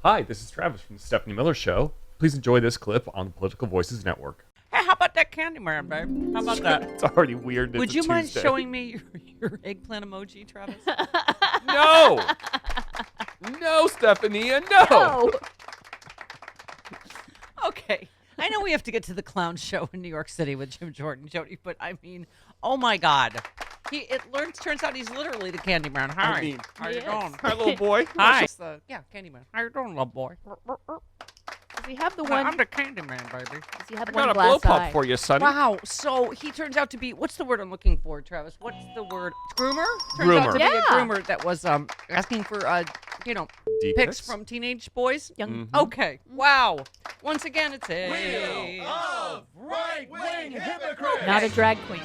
Hi, this is Travis from the Stephanie Miller Show. Please enjoy this clip on the Political Voices Network. Hey, how about that Candyman, babe? How about that? It's already weird. Would you mind showing me your eggplant emoji, Travis? No! No, Stephanie, no! Okay. I know we have to get to the clown show in New York City with Jim Jordan, Jody, but I mean, oh my God. Turns out he's literally the Candyman. Hi. How you doing? Hi, little boy. Hi. Candyman. How you doing, little boy? Does he have the one? I'm the Candyman, baby. Does he have I one got a glass blow pop eye? for you, sonny. Wow. So he turns out to be, what's the word I'm looking for, Travis? What's the word? Groomer? Turns Groomer. out to be a Yeah. groomer that was asking for, Deep pics from teenage boys. Young. Okay. Wow. Once again, it's a... of right-wing hypocrites. Not a drag queen.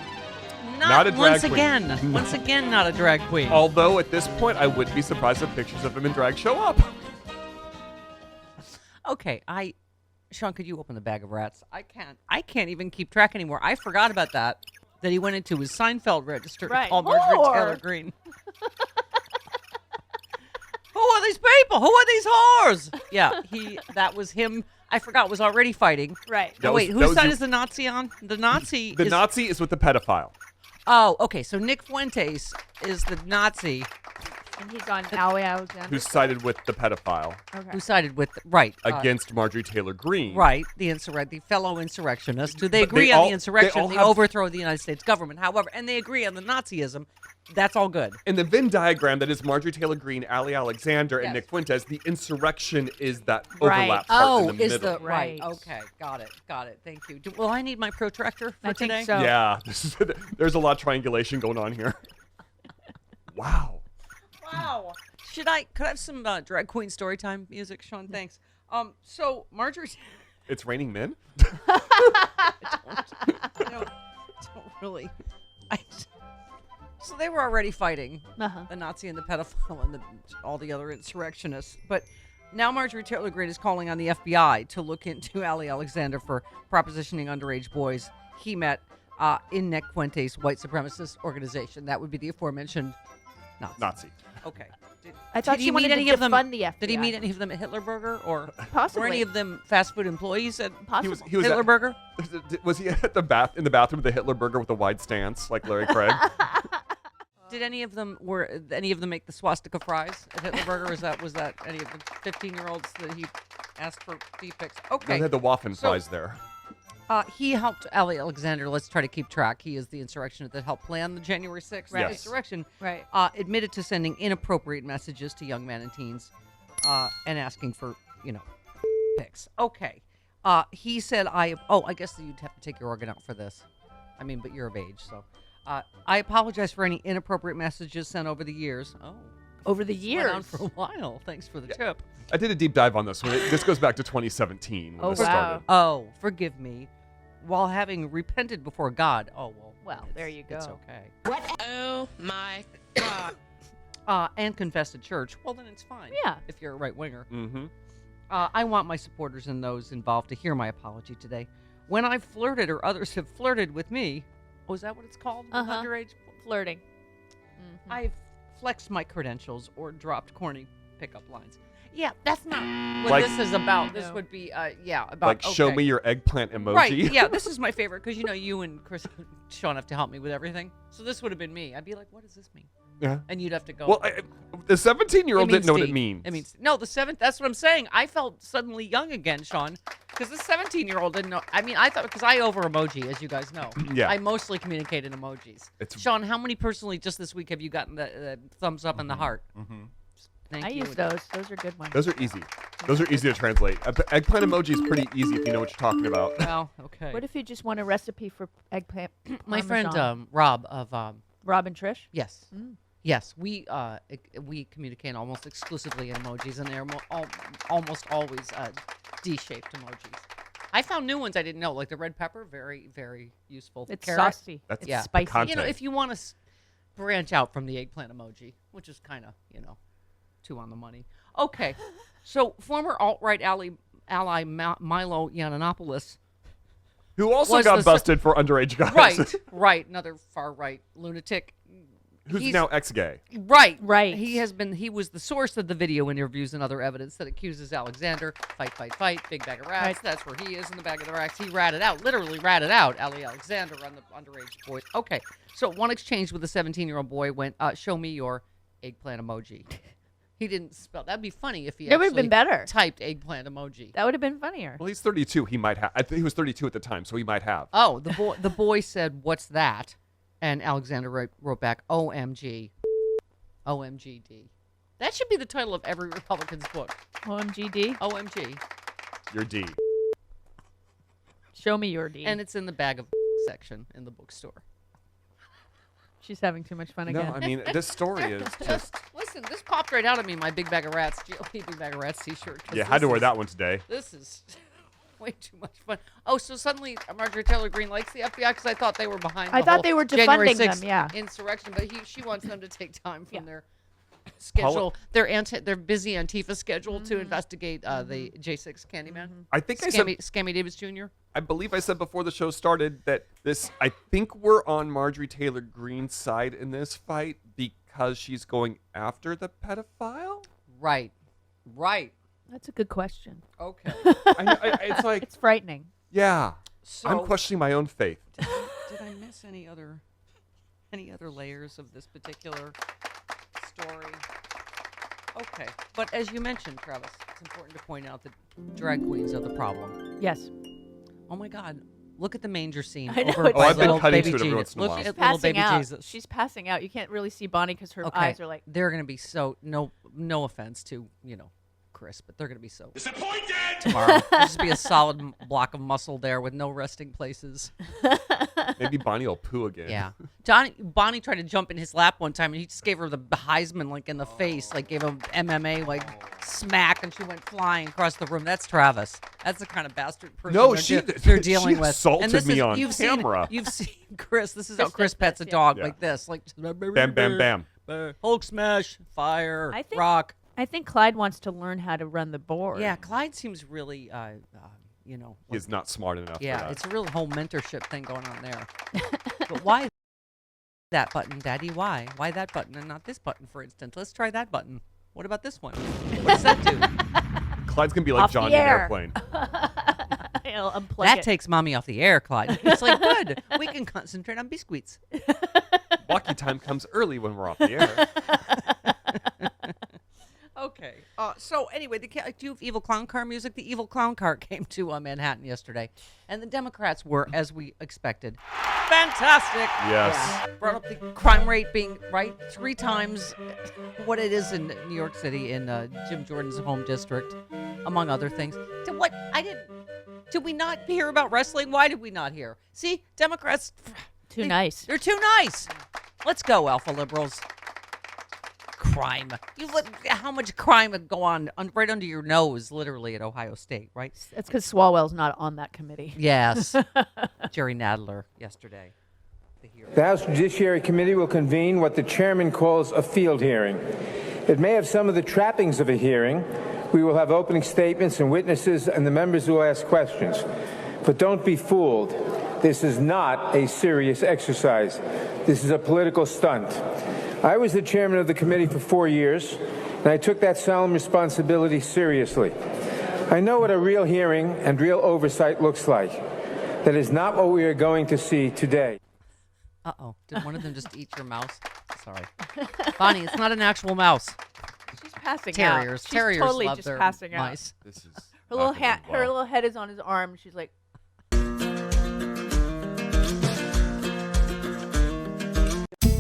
Not a drag once queen. again. Once again, not a drag queen. Although, at this point, I wouldn't be surprised if pictures of him in drag show up. Okay, Sean, could you open the bag of rats? I can't even keep track anymore. I forgot about that he went into his Seinfeld register to Right. call Marjorie Whore. Taylor Greene. Who are these people? Who are these whores? Yeah, that was him. I forgot was already fighting. Right. That Oh, wait, was- that whose was side your- is the Nazi on? The Nazi The is... Nazi is with the pedophile. Oh, okay, so Nick Fuentes is the Nazi And he's on Ali Alexander. Who sided with the pedophile Okay. who sided with, right. against Marjorie Taylor Greene. Right, the fellow insurrectionists. Do they But they agree on all- the insurrection, they all the have- overthrow of the United States government? However, and they agree on the Nazism. That's all good. In the Venn diagram that is Marjorie Taylor Greene, Ali Alexander, and Yes. Nick Fuentes, the insurrection is that Right. overlap part Oh, in the is middle. the right? Right. Okay, got it. Thank you. Will I need my protractor for I think today? so. Yeah, there's a lot of triangulation going on here. Wow. Wow. Could I have some drag queen story time music, Sean? Thanks. So Marjorie, It's raining men? I don't really. So they were already fighting. Uh-huh. The Nazi and the pedophile and all the other insurrectionists. But now Marjorie Taylor Greene is calling on the FBI to look into Ali Alexander for propositioning underage boys he met in Nick Fuentes' white supremacist organization. That would be the aforementioned Nazi. Okay. I thought Did she he wanted meet to any of them? defund the FBI. Did he meet any of them at Hitler Burger or Possibly. any of them fast food employees at Possible. He was Hitler at- Burger? Was he at the bathroom of the Hitler Burger with a wide stance like Larry Craig? Did any of them make the swastika fries at Hitler Burger? Was that any of the 15-year-olds that he asked for deep pics? No, Okay. they had the waffen So- fries there. He helped Ali Alexander. Let's try to keep track. He is the insurrectionist that helped plan the January 6th Right. insurrection. Right. Admitted to sending inappropriate messages to young men and teens, and asking for pics. Okay. He said, I guess you'd have to take your organ out for this. I mean, but you're of age, so. I apologize for any inappropriate messages sent over the years. Oh. Over the Went years. on for a while. Thanks for the tip. I did a deep dive on this one. This goes back to 2017 when Oh, this wow. started. Oh, forgive me. While having repented before God. Oh, well. Well, there you It's go. okay. Oh my God. And confessed at church. Well, then it's fine. Yeah. If you're a right winger. Mm-hmm. I want my supporters and those involved to hear my apology today. When I've flirted or others have flirted with me, is that what it's called? with Uh-huh. Underage? Flirting. Mhm. I've flexed my credentials or dropped corny pickup lines. Yeah, that's not what Like- this is about. This No. would be, about. Like, show okay. me your eggplant emoji. Right, yeah, this is my favorite because, you and Chris, Sean have to help me with everything. So this would have been me. I'd be like, what does this mean? Yeah. And you'd have to go. Well, the 17-year-old didn't know what it deep. means. It means no. That's what I'm saying. I felt suddenly young again, Sean, because the 17-year-old didn't know. I mean, I thought because I over emoji, as you guys know. Yeah. I mostly communicate in emojis. It's- Sean, how many personally just this week have you gotten the thumbs up and the heart? Mhm. Thank I you. use those. Those are good ones. Those are easy. Those are easy to translate. Eggplant emoji is pretty easy if you know what you're talking about. Well, okay. What if you just want a recipe for eggplant? My friend Parmesan? Rob of Rob and Trish. yes. Mm. Yes, we communicate almost exclusively in emojis, and they're almost always D-shaped emojis. I found new ones I didn't know, like the red pepper, very, very useful. The It's carrot, saucy. That's it's yeah. spicy. content. if you want to branch out from the eggplant emoji, which is kind of, too on the money. Okay, so former alt-right ally Milo Yiannopoulos, Who also was got the busted for underage guys. right, another far-right lunatic, Who's now ex-gay. Right. Right. He was the source of the video interviews and other evidence that accuses Alexander, fight, big bag of rats. Right. That's where he is in the bag of the rats. He literally ratted out Ali Alexander on the underage boys. Okay, so one exchange with a 17-year-old boy went, show me your eggplant emoji. He didn't spell. That'd be funny if he It would have actually been better. typed eggplant emoji. That would have been funnier. Well, he's 32. He might have. I think he was 32 at the time, so he might have. Oh, the boy said, "What's that?" And Alexander wrote back, "OMG, OMGD." That should be the title of every Republican's book. OMGD. OMG, You're D. Show me your D. and it's in the bag of section in the bookstore. She's having too much fun No, again. I mean, this story is just... Listen, this popped right out of me. My big bag of rats, GOP big bag of rats T-shirt. 'Cause Yeah, had to wear that one today. This is way too much fun. Oh, so suddenly Marjorie Taylor Greene likes the FBI because I thought they were behind. I the thought whole they were January defunding them, 6th yeah. insurrection, but she wants them to take time from Yeah. their schedule, their busy Antifa schedule to investigate the J6 Candyman. I think I said... Scammy Davis Jr. I believe I said before the show started that I think we're on Marjorie Taylor Greene's side in this fight because she's going after the pedophile? Right. That's a good question. Okay. It's like, It's frightening. yeah, So, I'm questioning my own faith. did I miss any other layers of this particular story? Okay, but as you mentioned, Travis, it's important to point out that drag queens are the problem. Yes. Oh my God, look at the manger scene. I know, over it's by I've been little cutting baby to it every Jesus. once in a while. Look She's at little passing baby out. Jesus. She's passing out. You can't really see Bonnie because her Okay, eyes are like. they're gonna be so no offense to Chris, but they're gonna be so Disappointed! tomorrow. There'll just be a solid block of muscle there with no resting places. Maybe Bonnie will poo again. Yeah. Bonnie tried to jump in his lap one time, and he just gave her the Heisman, like, in the face, like, gave him MMA, like, smack, and she went flying across the room. That's Travis. That's the kind of bastard person No, they're dealing she with. assaulted And this me is, on you've camera. You've seen Chris. This is how Chris Chris does pets a this, yeah. dog, Yeah. like this. Like, Bam, bam, bam. Hulk smash, fire, I think- rock. I think Clyde wants to learn how to run the board. Yeah, Clyde seems really, He's not smart enough for yeah, that. it's a real whole mentorship thing going on there. But why that button, Daddy? Why? Why that button and not this button, for instance? Let's try that button. What about this one? What does that do? Clyde's going to be like Off the Johnny in an air. airplane. I'll unplug That it. takes mommy off the air, Clyde. It's like, good. We can concentrate on biscuits. Walkie time comes early when we're off the air. Okay. So anyway, do you have evil clown car music? The evil clown car came to Manhattan yesterday, and the Democrats were, as we expected, fantastic. Yes. Brought up the crime rate being 3 times what it is in New York City in Jim Jordan's home district, among other things. Did we not hear about wrestling? Why did we not hear? See, Democrats. Too nice. They're too nice. Let's go, alpha liberals. Crime. You let how much crime would go on right under your nose, literally, at Ohio State, right? That's because Swalwell's not on that committee. Yes. Jerry Nadler yesterday. The House Judiciary Committee will convene what the chairman calls a field hearing. It may have some of the trappings of a hearing. We will have opening statements and witnesses, and the members will ask questions. But don't be fooled. This is not a serious exercise. This is a political stunt. I was the chairman of the committee for 4 years, and I took that solemn responsibility seriously. I know what a real hearing and real oversight looks like. That is not what we are going to see today. Uh-oh. Did one of them just eat your mouse? Sorry. Bonnie, it's not an actual mouse. She's passing Terriers. out. She's Terriers totally love just their passing out. mice. This is Her little not gonna end her well. little head is on his arm. She's like,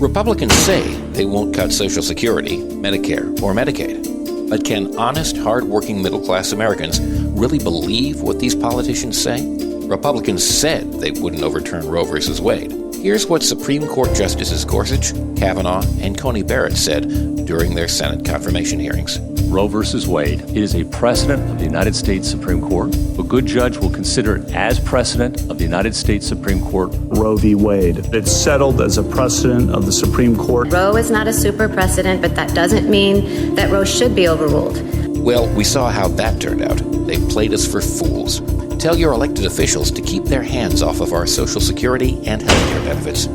Republicans say they won't cut Social Security, Medicare, or Medicaid. But can honest, hard-working middle-class Americans really believe what these politicians say? Republicans said they wouldn't overturn Roe v. Wade. Here's what Supreme Court Justices Gorsuch, Kavanaugh, and Coney Barrett said during their Senate confirmation hearings. Roe v. Wade. It is a precedent of the United States Supreme Court. A good judge will consider it as precedent of the United States Supreme Court. Roe v. Wade. It's settled as a precedent of the Supreme Court. Roe is not a super precedent, but that doesn't mean that Roe should be overruled. Well, we saw how that turned out. They played us for fools. Tell your elected officials to keep their hands off of our Social Security and health care benefits.